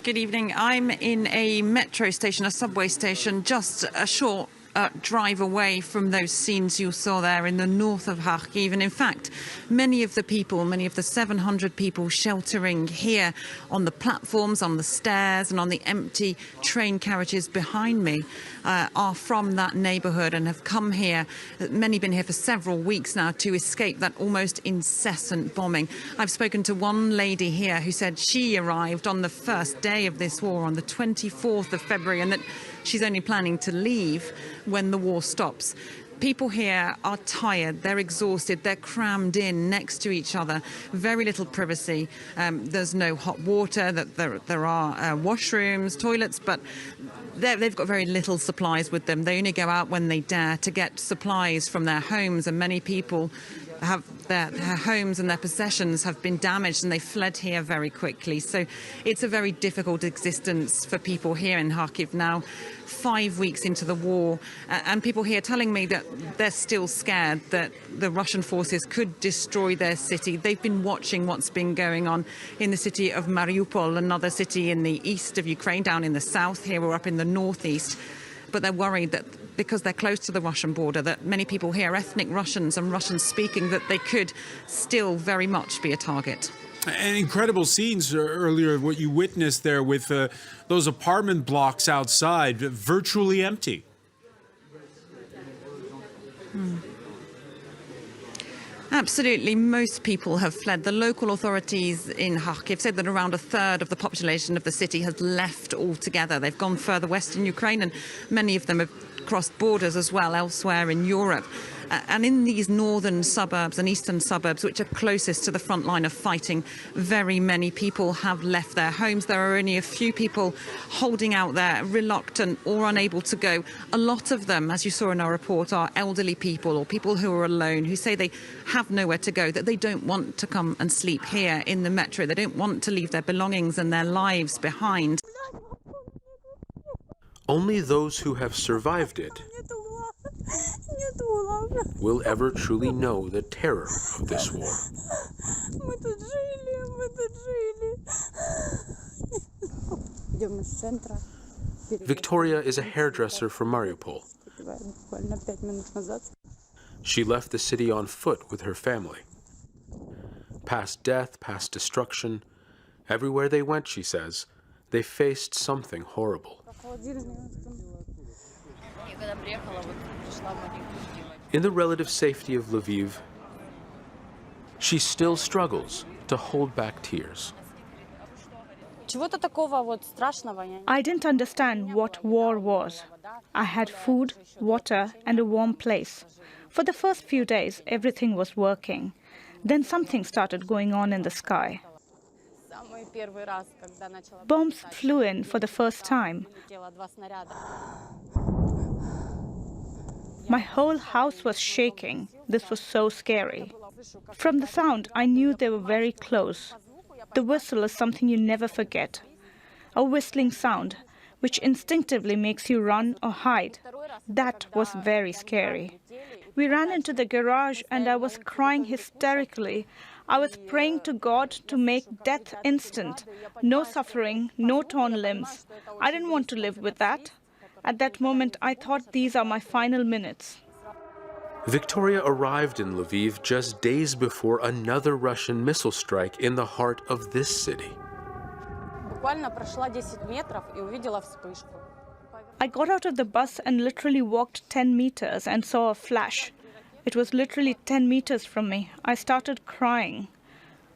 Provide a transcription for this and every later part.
Good evening. I'm in a metro station, a subway station, just a short drive away from those scenes you saw there in the north of Kharkiv. And in fact, many of the 700 people sheltering here on the platforms, on the stairs and on the empty train carriages behind me are from that neighbourhood and have come here. Many been here for several weeks now to escape that almost incessant bombing. I've spoken to one lady here who said she arrived on the first day of this war, on the 24th of February, and that she's only planning to leave when the war stops. People here are tired, they're exhausted, they're crammed in next to each other, very little privacy. There's no hot water, there are washrooms, toilets, but they've got very little supplies with them. They only go out when they dare to get supplies from their homes, and many people have their homes and their possessions have been damaged and they fled here very quickly. So it's a very difficult existence for people here in Kharkiv now, 5 weeks into the war. And people here telling me that they're still scared that the Russian forces could destroy their city. They've been watching what's been going on in the city of Mariupol, another city in the east of Ukraine, down in the south. Here we're up in the northeast. But they're worried that because they're close to the Russian border, that many people here, ethnic Russians and Russian-speaking, that they could still very much be a target. And incredible scenes earlier, what you witnessed there with those apartment blocks outside, virtually empty. Absolutely. Most people have fled. The local authorities in Kharkiv said that around a third of the population of the city has left altogether. They've gone further west in Ukraine, and many of them have crossed borders as well elsewhere in Europe. And in these northern suburbs and eastern suburbs, which are closest to the front line of fighting, very many people have left their homes. There are only a few people holding out there, reluctant or unable to go. A lot of them, as you saw in our report, are elderly people or people who are alone, who say they have nowhere to go, that they don't want to come and sleep here in the metro. They don't want to leave their belongings and their lives behind. Only those who have survived it will ever truly know the terror of this war. Victoria is a hairdresser from Mariupol. She left the city on foot with her family. Past death, past destruction, everywhere they went, she says, they faced something horrible. In the relative safety of Lviv, she still struggles to hold back tears. I didn't understand what war was. I had food, water, and a warm place. For the first few days, everything was working. Then something started going on in the sky. Bombs flew in for the first time. My whole house was shaking. This was so scary. From the sound, I knew they were very close. The whistle is something you never forget. A whistling sound, which instinctively makes you run or hide. That was very scary. We ran into the garage and I was crying hysterically. I was praying to God to make death instant. No suffering, no torn limbs. I didn't want to live with that. At that moment, I thought these are my final minutes. Victoria arrived in Lviv just days before another Russian missile strike in the heart of this city. I got out of the bus and literally walked 10 meters and saw a flash. It was literally 10 meters from me. I started crying.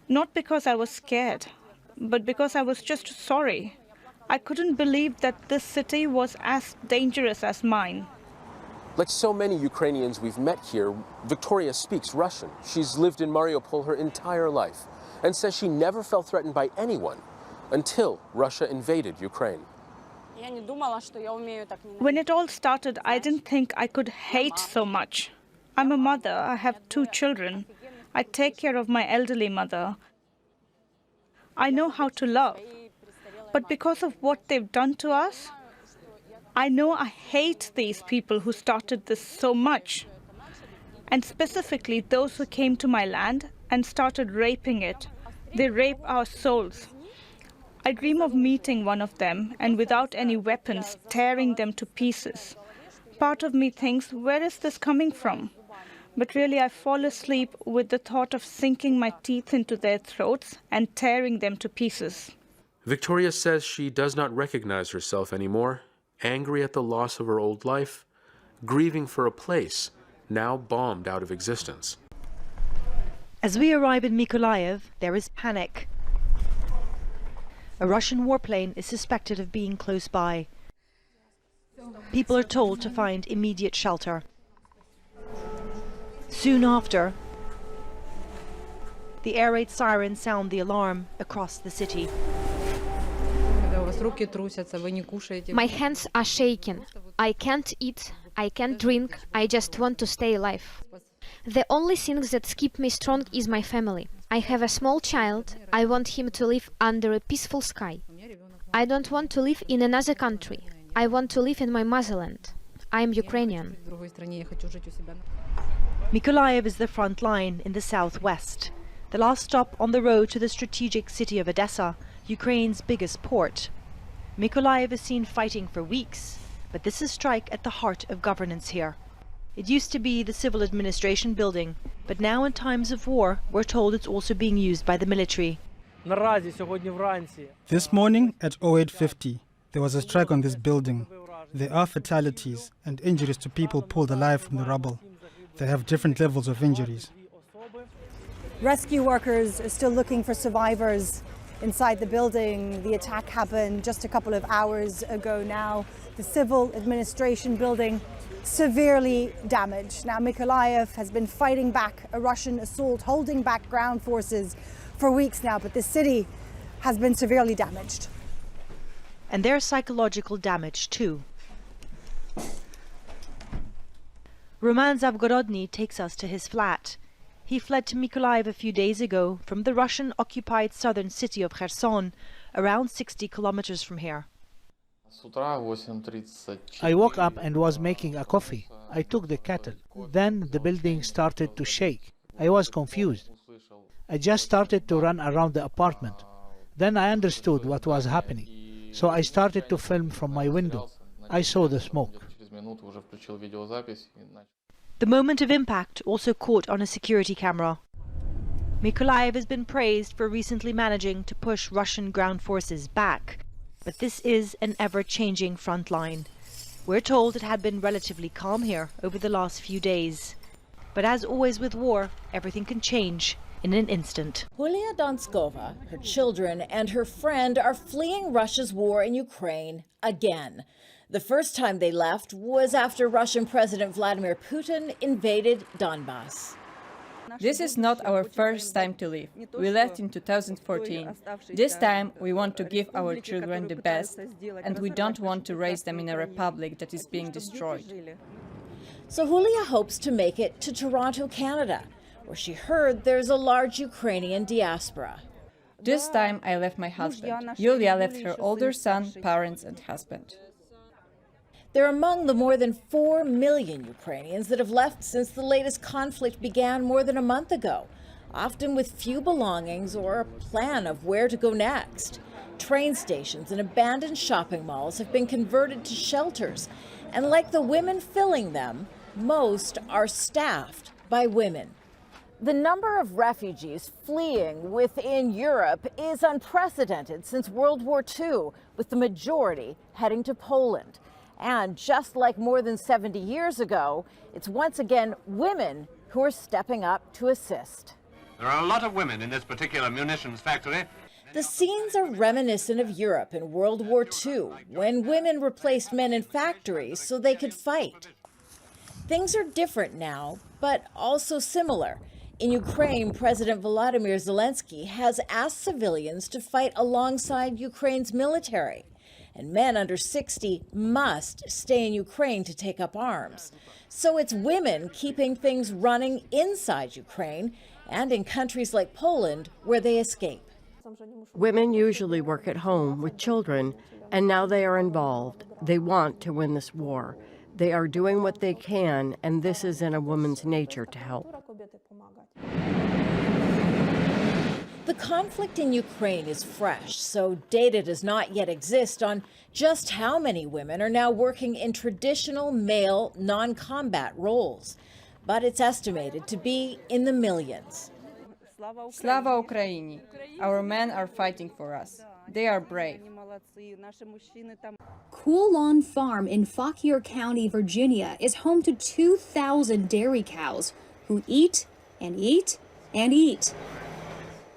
Not because I was scared, but because I was just sorry. I couldn't believe that this city was as dangerous as mine. Like so many Ukrainians we've met here, Victoria speaks Russian. She's lived in Mariupol her entire life and says she never felt threatened by anyone until Russia invaded Ukraine. When it all started, I didn't think I could hate so much. I'm a mother. I have 2 children. I take care of my elderly mother. I know how to love. But because of what they've done to us, I know I hate these people who started this so much. And specifically those who came to my land and started raping it. They rape our souls. I dream of meeting one of them and without any weapons tearing them to pieces. Part of me thinks, where is this coming from? But really I fall asleep with the thought of sinking my teeth into their throats and tearing them to pieces. Victoria says she does not recognize herself anymore, angry at the loss of her old life, grieving for a place now bombed out of existence. As we arrive in Mykolaiv, there is panic. A Russian warplane is suspected of being close by. People are told to find immediate shelter. Soon after, the air raid sirens sound the alarm across the city. My hands are shaking. I can't eat, I can't drink, I just want to stay alive. The only thing that keeps me strong is my family. I have a small child. I want him to live under a peaceful sky. I don't want to live in another country. I want to live in my motherland. I am Ukrainian. Mykolaiv is the front line in the southwest, the last stop on the road to the strategic city of Odessa, Ukraine's biggest port. Mykolaiv has seen fighting for weeks, but this is a strike at the heart of governance here. It used to be the civil administration building, but now in times of war, we're told it's also being used by the military. This morning at 08:50, there was a strike on this building. There are fatalities and injuries to people pulled alive from the rubble. They have different levels of injuries. Rescue workers are still looking for survivors inside the building. The attack happened just a couple of hours ago now. The civil administration building severely damaged. Now, Mykolaiv has been fighting back a Russian assault, holding back ground forces for weeks now, but the city has been severely damaged. And there's psychological damage too. Roman Zavgorodny takes us to his flat. He fled to Mykolaiv a few days ago from the Russian-occupied southern city of Kherson, around 60 kilometers from here. I woke up and was making a coffee. I took the kettle. Then the building started to shake. I was confused. I just started to run around the apartment. Then I understood what was happening. So I started to film from my window. I saw the smoke. The moment of impact also caught on a security camera. Mykolaiv has been praised for recently managing to push Russian ground forces back. But this is an ever-changing front line. We're told it had been relatively calm here over the last few days. But as always with war, everything can change in an instant. Yulia Donskova, her children, and her friend are fleeing Russia's war in Ukraine again. The first time they left was after Russian President Vladimir Putin invaded Donbass. This is not our first time to leave. We left in 2014. This time we want to give our children the best, and we don't want to raise them in a republic that is being destroyed. So Yulia hopes to make it to Toronto, Canada, where she heard there's a large Ukrainian diaspora. This time I left my husband. Yulia left her older son, parents, and husband. They're among the more than 4 million Ukrainians that have left since the latest conflict began more than a month ago, often with few belongings or a plan of where to go next. Train stations and abandoned shopping malls have been converted to shelters, and like the women filling them, most are staffed by women. The number of refugees fleeing within Europe is unprecedented since World War II, with the majority heading to Poland. And just like more than 70 years ago, it's once again women who are stepping up to assist. There are a lot of women in this particular munitions factory. The scenes are reminiscent of Europe in World War II, when women replaced men in factories so they could fight. Things are different now, but also similar. In Ukraine, President Volodymyr Zelensky has asked civilians to fight alongside Ukraine's military. And men under 60 must stay in Ukraine to take up arms. So it's women keeping things running inside Ukraine and in countries like Poland where they escape. Women usually work at home with children, and now they are involved. They want to win this war. They are doing what they can, and this is in a woman's nature to help. The conflict in Ukraine is fresh, so data does not yet exist on just how many women are now working in traditional male non-combat roles. But it's estimated to be in the millions. Slava Ukraini! Our men are fighting for us. They are brave. Cool Lawn Farm in Fauquier County, Virginia is home to 2,000 dairy cows who eat and eat and eat.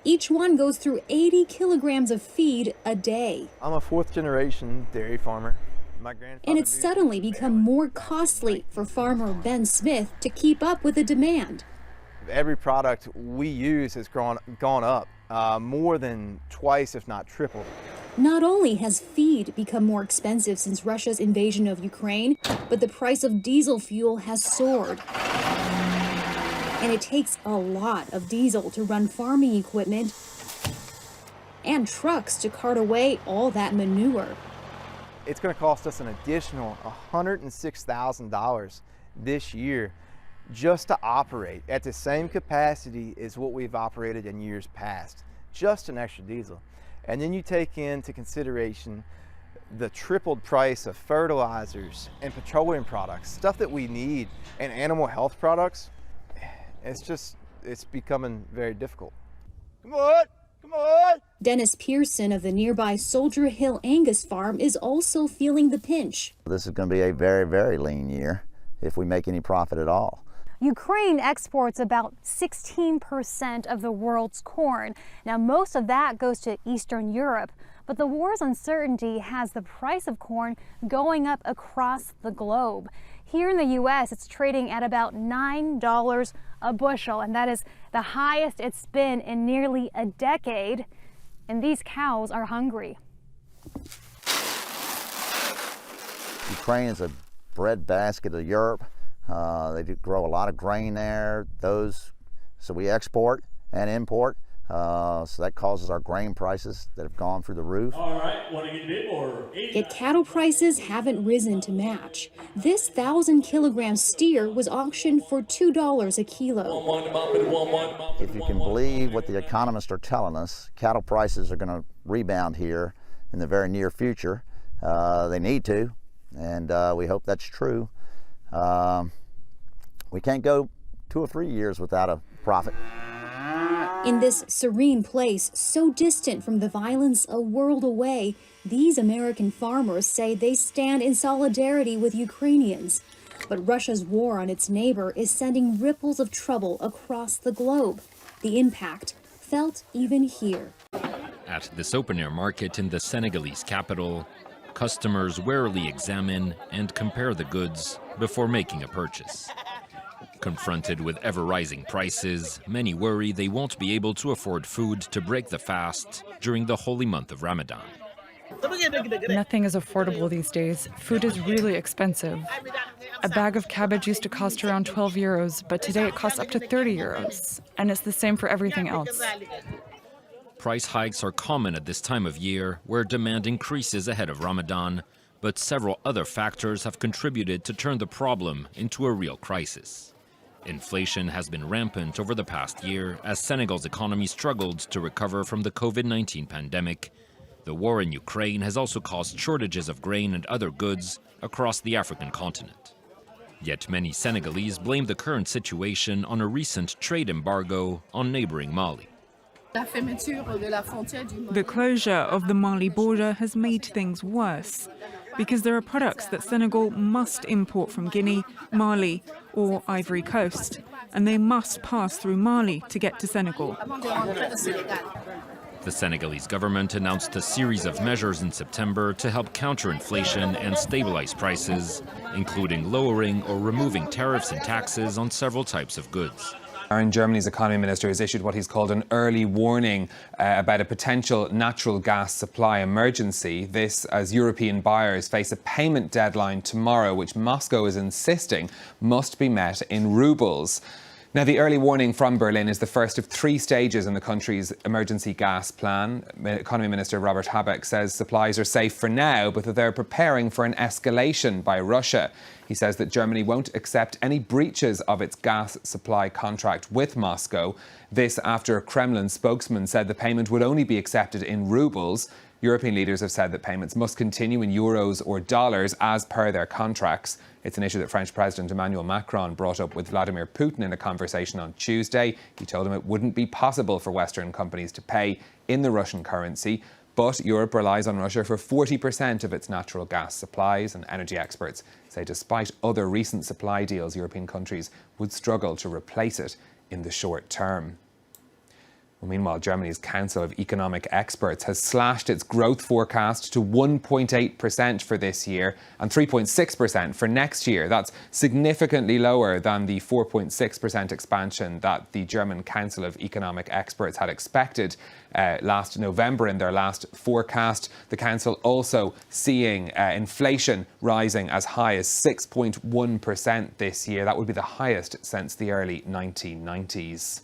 Each one goes through 80 kilograms of feed a day. I'm a fourth-generation dairy farmer. And it's suddenly become more costly for farmer Ben Smith to keep up with the demand. Every product we use has gone up more than twice, if not triple. Not only has feed become more expensive since Russia's invasion of Ukraine, but the price of diesel fuel has soared. And it takes a lot of diesel to run farming equipment and trucks to cart away all that manure. It's going to cost us an additional $106,000 this year just to operate at the same capacity as what we've operated in years past, just an extra diesel. And then you take into consideration the tripled price of fertilizers and petroleum products, stuff that we need, and animal health products. It's becoming very difficult. Come on, come on! Dennis Pearson of the nearby Soldier Hill Angus farm is also feeling the pinch. This is going to be a very, very lean year if we make any profit at all. Ukraine exports about 16% of the world's corn. Now, most of that goes to Eastern Europe, but the war's uncertainty has the price of corn going up across the globe. Here in the U.S., it's trading at about $9 a bushel, and that is the highest it's been in nearly a decade. And these cows are hungry. Ukraine is a breadbasket of Europe. They do grow a lot of grain there. So we export and import. So that causes our grain prices that have gone through the roof. All right, want to get a bit more? Yet cattle prices haven't risen to match. This 1,000-kilogram steer was auctioned for $2 a kilo. If you can believe what the economists are telling us, cattle prices are going to rebound here in the very near future. They need to, and we hope that's true. We can't go 2 or 3 years without a profit. In this serene place, so distant from the violence a world away, these American farmers say they stand in solidarity with Ukrainians. But Russia's war on its neighbor is sending ripples of trouble across the globe. The impact felt even here. At this open-air market in the Senegalese capital, customers warily examine and compare the goods before making a purchase. Confronted with ever-rising prices, many worry they won't be able to afford food to break the fast during the holy month of Ramadan. Nothing is affordable these days. Food is really expensive. A bag of cabbage used to cost around 12 euros, but today it costs up to 30 euros. And it's the same for everything else. Price hikes are common at this time of year, where demand increases ahead of Ramadan, but several other factors have contributed to turn the problem into a real crisis. Inflation has been rampant over the past year as Senegal's economy struggled to recover from the COVID-19 pandemic. The war in Ukraine has also caused shortages of grain and other goods across the African continent. Yet many Senegalese blame the current situation on a recent trade embargo on neighboring Mali. The closure of the Mali border has made things worse because there are products that Senegal must import from Guinea, Mali or Ivory Coast, and they must pass through Mali to get to Senegal. The Senegalese government announced a series of measures in September to help counter inflation and stabilize prices, including lowering or removing tariffs and taxes on several types of goods. Germany's economy minister has issued what he's called an early warning about a potential natural gas supply emergency. This as European buyers face a payment deadline tomorrow, which Moscow is insisting must be met in rubles. Now, the early warning from Berlin is the first of 3 stages in the country's emergency gas plan. Economy Minister Robert Habeck says supplies are safe for now, but that they're preparing for an escalation by Russia. He says that Germany won't accept any breaches of its gas supply contract with Moscow. This after a Kremlin spokesman said the payment would only be accepted in rubles. European leaders have said that payments must continue in euros or dollars as per their contracts. It's an issue that French President Emmanuel Macron brought up with Vladimir Putin in a conversation on Tuesday. He told him it wouldn't be possible for Western companies to pay in the Russian currency, but Europe relies on Russia for 40% of its natural gas supplies, and energy experts say despite other recent supply deals, European countries would struggle to replace it in the short term. Well, meanwhile, Germany's Council of Economic Experts has slashed its growth forecast to 1.8% for this year and 3.6% for next year. That's significantly lower than the 4.6% expansion that the German Council of Economic Experts had expected last November in their last forecast. The Council also seeing inflation rising as high as 6.1% this year. That would be the highest since the early 1990s.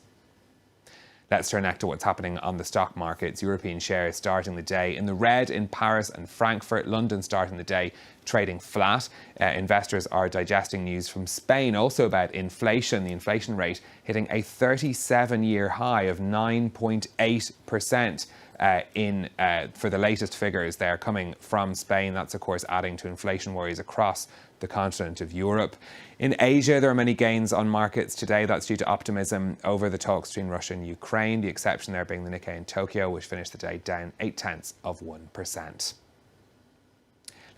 Let's turn next to what's happening on the stock markets. European shares starting the day in the red in Paris and Frankfurt. London starting the day trading flat. Investors are digesting news from Spain also about inflation. The inflation rate hitting a 37-year high of 9.8%. For the latest figures there coming from Spain. That's, of course, adding to inflation worries across the continent of Europe. In Asia, there are many gains on markets today. That's due to optimism over the talks between Russia and Ukraine. The exception there being the Nikkei in Tokyo, which finished the day down 0.8%.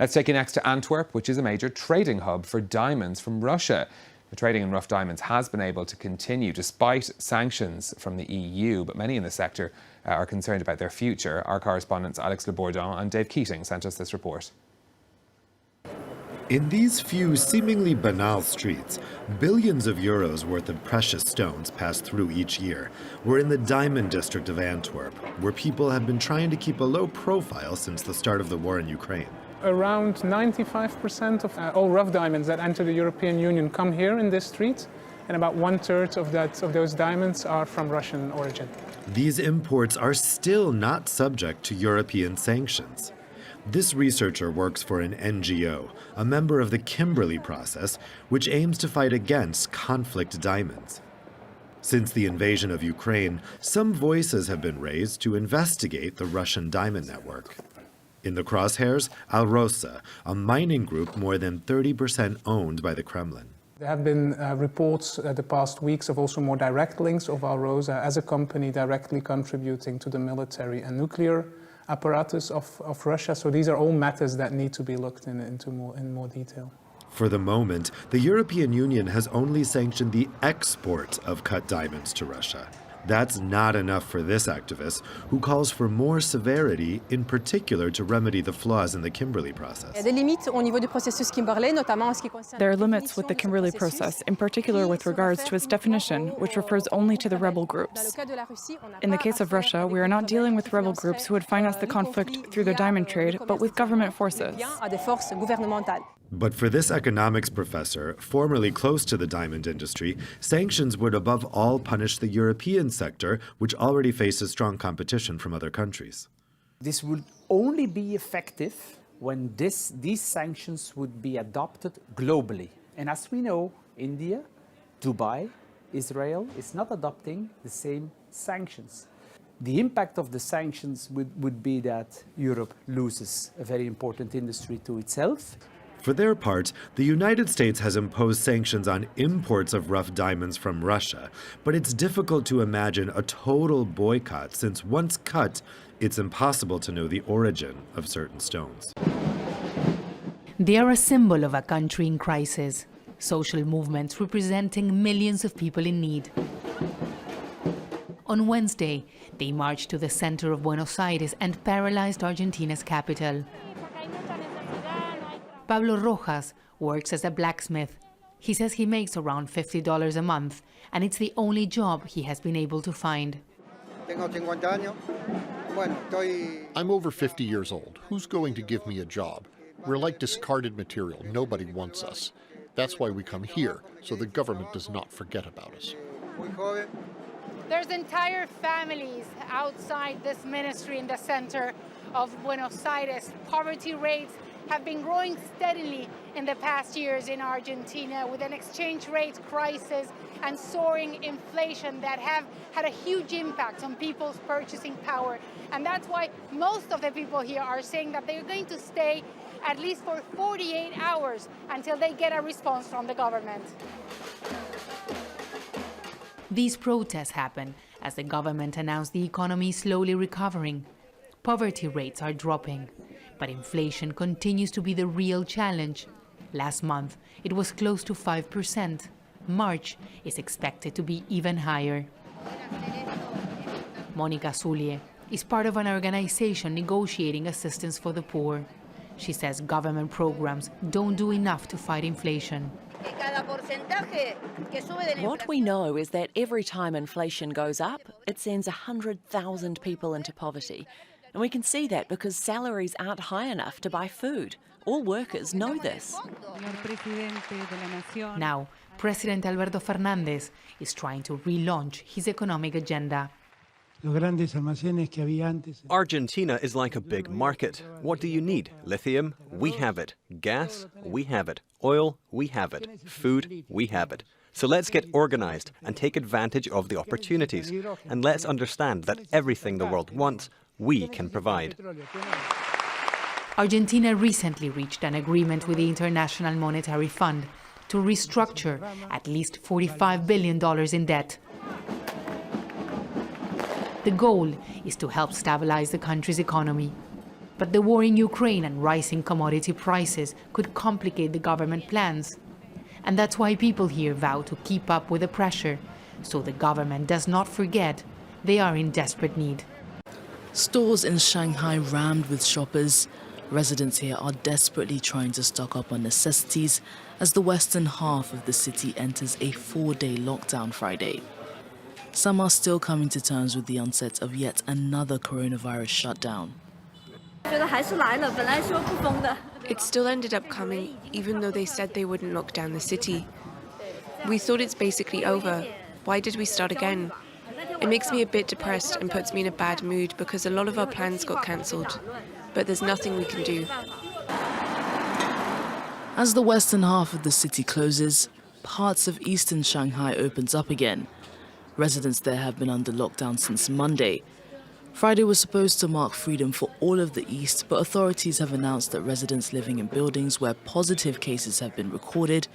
Let's take you next to Antwerp, which is a major trading hub for diamonds from Russia. The trading in rough diamonds has been able to continue despite sanctions from the EU, but many in the sector are concerned about their future. Our correspondents Alex Le Bourdon and Dave Keating sent us this report. In these few seemingly banal streets, billions of euros worth of precious stones pass through each year. We're in the diamond district of Antwerp, where people have been trying to keep a low profile since the start of the war in Ukraine. Around 95% of all rough diamonds that enter the European Union come here in this street, and about 1/3 of those diamonds are from Russian origin. These imports are still not subject to European sanctions. This researcher works for an NGO, a member of the Kimberley process, which aims to fight against conflict diamonds. Since the invasion of Ukraine, some voices have been raised to investigate the Russian diamond network. In the crosshairs, Alrosa, a mining group more than 30% owned by the Kremlin. There have been reports the past weeks of also more direct links of Alrosa as a company directly contributing to the military and nuclear apparatus of Russia. So these are all matters that need to be looked into in more detail. For the moment, the European Union has only sanctioned the export of cut diamonds to Russia. That's not enough for this activist, who calls for more severity, in particular to remedy the flaws in the Kimberley process. There are limits with the Kimberley process, in particular with regards to its definition, which refers only to the rebel groups. In the case of Russia, we are not dealing with rebel groups who would finance the conflict through the diamond trade, but with government forces. But for this economics professor, formerly close to the diamond industry, sanctions would above all punish the European sector, which already faces strong competition from other countries. This would only be effective when these sanctions would be adopted globally. And as we know, India, Dubai, Israel is not adopting the same sanctions. The impact of the sanctions would be that Europe loses a very important industry to itself. For their part, the United States has imposed sanctions on imports of rough diamonds from Russia, but it's difficult to imagine a total boycott since once cut, it's impossible to know the origin of certain stones. They are a symbol of a country in crisis, social movements representing millions of people in need. On Wednesday, they marched to the center of Buenos Aires and paralyzed Argentina's capital. Pablo Rojas works as a blacksmith. He says he makes around $50 a month, and it's the only job he has been able to find. I'm over 50 years old. Who's going to give me a job? We're like discarded material. Nobody wants us. That's why we come here, so the government does not forget about us. There's entire families outside this ministry in the center of Buenos Aires. Poverty rates have been growing steadily in the past years in Argentina, with an exchange rate crisis and soaring inflation that have had a huge impact on people's purchasing power. And that's why most of the people here are saying that they're going to stay at least for 48 hours until they get a response from the government. These protests happen as the government announced the economy is slowly recovering. Poverty rates are dropping, but inflation continues to be the real challenge. Last month, it was close to 5%. March is expected to be even higher. Monica Zulie is part of an organization negotiating assistance for the poor. She says government programs don't do enough to fight inflation. What we know is that every time inflation goes up, it sends 100,000 people into poverty. And we can see that because salaries aren't high enough to buy food. All workers know this. Now, President Alberto Fernández is trying to relaunch his economic agenda. Argentina is like a big market. What do you need? Lithium? We have it. Gas? We have it. Oil? We have it. Food? We have it. So let's get organized and take advantage of the opportunities. And let's understand that everything the world wants, we can provide. Argentina recently reached an agreement with the International Monetary Fund to restructure at least $45 billion in debt. The goal is to help stabilize the country's economy. But the war in Ukraine and rising commodity prices could complicate the government plans. And that's why people here vow to keep up with the pressure, so the government does not forget they are in desperate need. Stores in Shanghai rammed with shoppers. Residents here are desperately trying to stock up on necessities as the western half of the city enters a 4-day lockdown Friday. Some are still coming to terms with the onset of yet another coronavirus shutdown. It still ended up coming, even though they said they wouldn't lock down the city. We thought it's basically over. Why did we start again? It makes me a bit depressed and puts me in a bad mood because a lot of our plans got cancelled. But there's nothing we can do. As the western half of the city closes, parts of eastern Shanghai opens up again. Residents there have been under lockdown since Monday. Friday was supposed to mark freedom for all of the east, but authorities have announced that residents living in buildings where positive cases have been recorded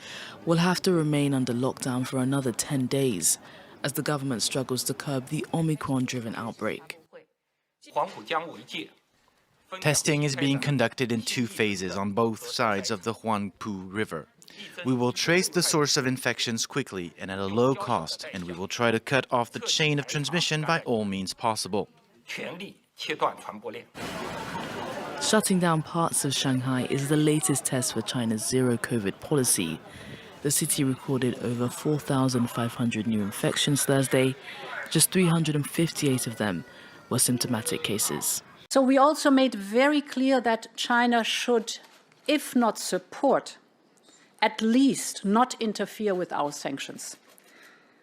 will have to remain under lockdown for another 10 days, as the government struggles to curb the Omicron-driven outbreak. Testing is being conducted in 2 phases on both sides of the Huangpu River. We will trace the source of infections quickly and at a low cost, and we will try to cut off the chain of transmission by all means possible. Shutting down parts of Shanghai is the latest test for China's zero-COVID policy. The city recorded over 4,500 new infections Thursday. Just 358 of them were symptomatic cases. So we also made very clear that China should, if not support, at least not interfere with our sanctions.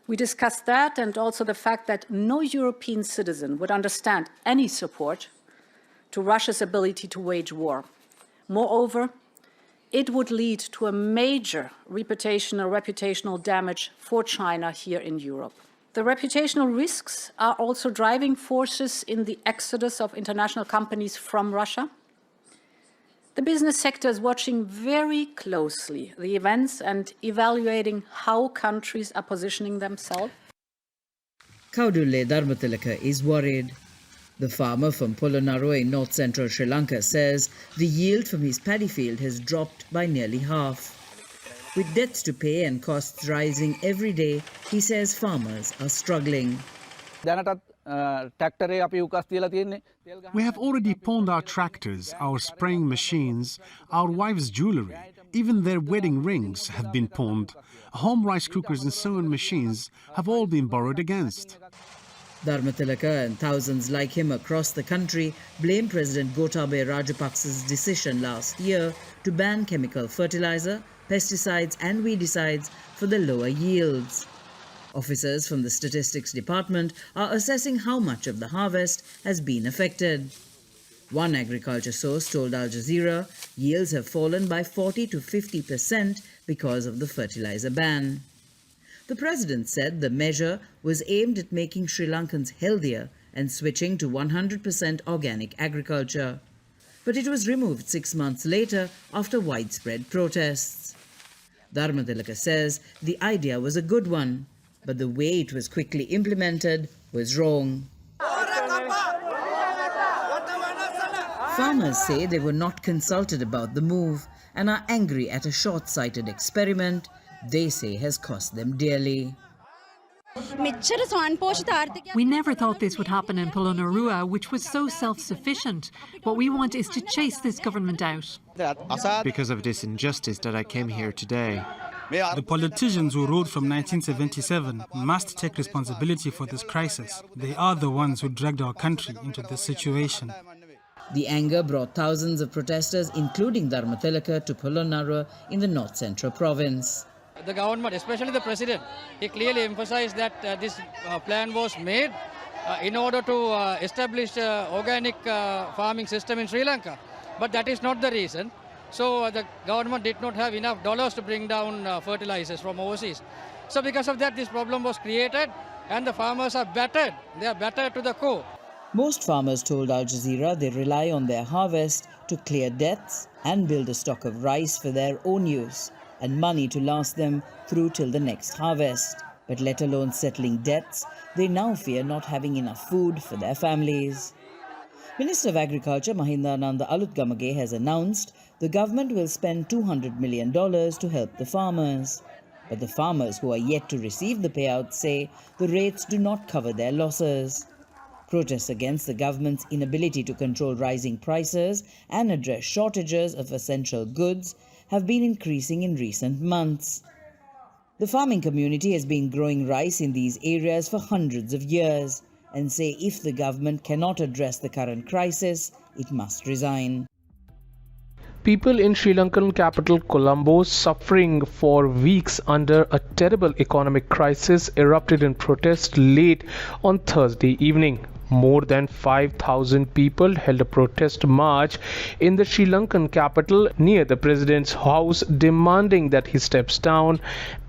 We discussed that and also the fact that no European citizen would understand any support to Russia's ability to wage war. Moreover, it would lead to a major reputational damage for China here in Europe. The reputational risks are also driving forces in the exodus of international companies from Russia. The business sector is watching very closely the events and evaluating how countries are positioning themselves. Kaudule Dharmatilaka is worried. The farmer from Polonnaruwa in north-central Sri Lanka says the yield from his paddy field has dropped by nearly half. With debts to pay and costs rising every day, he says farmers are struggling. We have already pawned our tractors, our spraying machines, our wives' jewellery. Even their wedding rings have been pawned. Home rice cookers and sewing machines have all been borrowed against. Dharmatilaka and thousands like him across the country blame President Gotabaya Rajapaksa's decision last year to ban chemical fertilizer, pesticides and weedicides for the lower yields. Officers from the Statistics Department are assessing how much of the harvest has been affected. One agriculture source told Al Jazeera yields have fallen by 40 to 50% because of the fertilizer ban. The president said the measure was aimed at making Sri Lankans healthier and switching to 100% organic agriculture. But it was removed 6 months later after widespread protests. Dharmatilaka says the idea was a good one, but the way it was quickly implemented was wrong. Farmers say they were not consulted about the move and are angry at a short-sighted experiment they say has cost them dearly. We never thought this would happen in Polonnaruwa, which was so self-sufficient. What we want is to chase this government out. Because of this injustice that I came here today. The politicians who ruled from 1977 must take responsibility for this crisis. They are the ones who dragged our country into this situation. The anger brought thousands of protesters, including Dharmatilaka, to Polonnaruwa in the north-central province. The government, especially the president, he clearly emphasized that this plan was made in order to establish organic farming system in Sri Lanka. But that is not the reason. So the government did not have enough dollars to bring down fertilizers from overseas. So because of that, this problem was created and the farmers are battered. They are battered to the core. Most farmers told Al Jazeera they rely on their harvest to clear debts and build a stock of rice for their own use and money to last them through till the next harvest. But let alone settling debts, they now fear not having enough food for their families. Minister of Agriculture Mahindananda Alutgamage has announced the government will spend $200 million to help the farmers. But the farmers who are yet to receive the payouts say the rates do not cover their losses. Protests against the government's inability to control rising prices and address shortages of essential goods have been increasing in recent months. The farming community has been growing rice in these areas for hundreds of years and say if the government cannot address the current crisis, it must resign. People in Sri Lankan capital Colombo, suffering for weeks under a terrible economic crisis, erupted in protest late on Thursday evening. More than 5,000 people held a protest march in the Sri Lankan capital near the president's house, demanding that he steps down,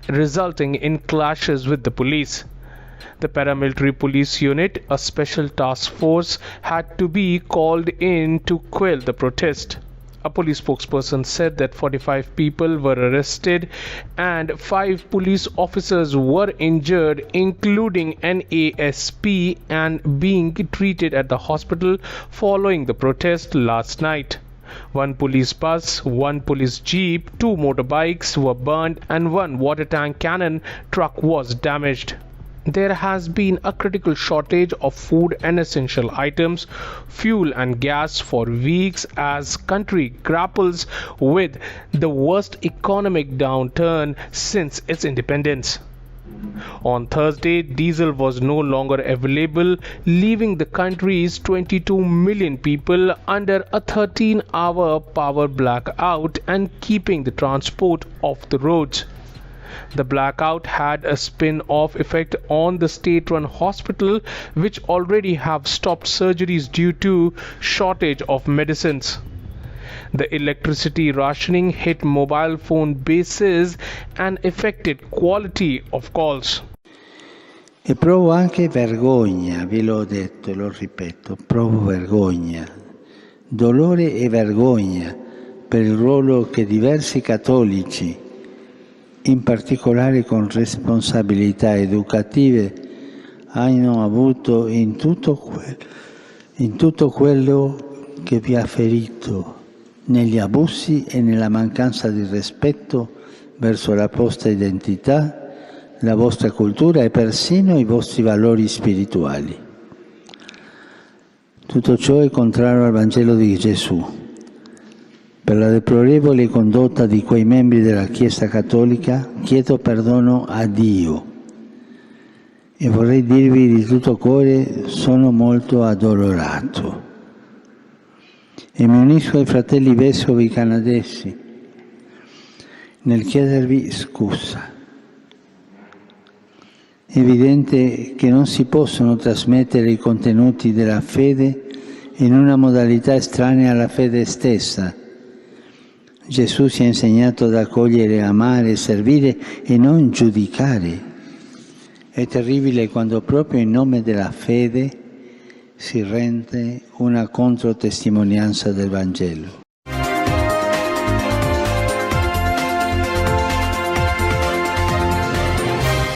resulting in clashes with the police. The paramilitary police unit, a special task force, had to be called in to quell the protest. A police spokesperson said that 45 people were arrested and 5 police officers were injured, including an ASP, and being treated at the hospital following the protest last night. 1 police bus, 1 police jeep, 2 motorbikes were burned and 1 water tank cannon truck was damaged. There has been a critical shortage of food and essential items, fuel and gas for weeks as country grapples with the worst economic downturn since its independence. On Thursday, diesel was no longer available, leaving the country's 22 million people under a 13-hour power blackout and keeping the transport off the roads. The blackout had a spin-off effect on the state-run hospital, which already have stopped surgeries due to shortage of medicines. The electricity rationing hit mobile phone bases and affected quality of calls. E provo anche vergogna, ve l'ho detto, lo ripeto, provo vergogna, dolore e vergogna per il ruolo che diversi cattolici, in particolare con responsabilità educative, hanno avuto in tutto quello che vi ha ferito, negli abusi e nella mancanza di rispetto verso la vostra identità, la vostra cultura e persino i vostri valori spirituali. Tutto ciò è contrario al Vangelo di Gesù. Per la deplorevole condotta di quei membri della Chiesa Cattolica chiedo perdono a Dio e vorrei dirvi di tutto cuore sono molto addolorato e mi unisco ai fratelli vescovi canadesi nel chiedervi scusa. È evidente che non si possono trasmettere i contenuti della fede in una modalità estranea alla fede stessa. Gesù ci ha insegnato ad accogliere, amare, servire e non giudicare. È terribile quando proprio in nome della fede si rende una controtestimonianza del Vangelo.